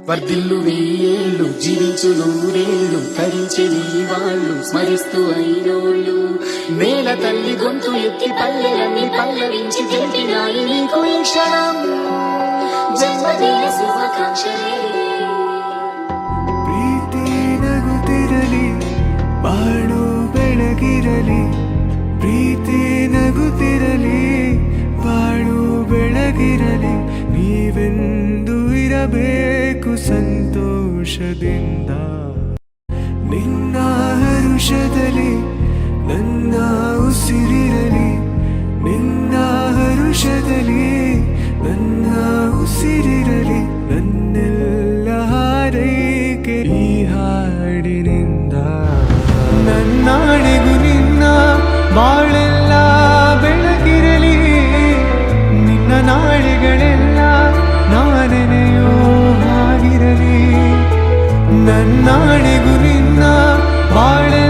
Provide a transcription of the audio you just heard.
వర్ధిల్లు వెయ్యేళ్ళు జీవించు నూరేళ్ళు తరించి నీ వాళ్ళు స్మరిస్తూ అయినోళ్ళు నేల తల్లి గొంతు ఎత్తి పల్లెలన్నీ పల్లవించి తెలిపినాయి నీకు ఈ క్షణం జన్మదిన శుభాకాంక్షలే ಪ್ರೀತಿ ನಗುತ್ತಿರಲಿ ಬಾಳು ಬೆಳಗಿರಲಿ ಪ್ರೀತಿ ನಗುತ್ತಿರಲಿ ಬಾಳು ಬೆಳಗಿರಲಿ ನೀವೆಂದು ಇರಬೇಕು ಸಂತೋಷದಿಂದ ನಿನ್ನ ಹರುಷದಲ್ಲಿ ನನ್ನ ಉಸಿರಿರಲಿ ನಿನ್ನ ಹರುಷದಲ್ಲಿ ನನ್ನ ಉಸಿರಿರಲಿ ನನ್ನೆಲ್ಲ ಹಾರೈಕೆ ಈ ಹಾಡಿನಿಂದ ನನ್ನಾಣೆಗೂ ನಿನ್ನ ಬಾಳೆಲ್ಲ ಬೆಳಗಿರಲಿ ನಿನ್ನ ನಾಳೆಗಳೆಲ್ಲ ನಾನೆನೆಯೋ ಹಾಗಿರಲಿ ನನ್ನಾಣೆಗೂ ನಿನ್ನ ಬಾಳೆ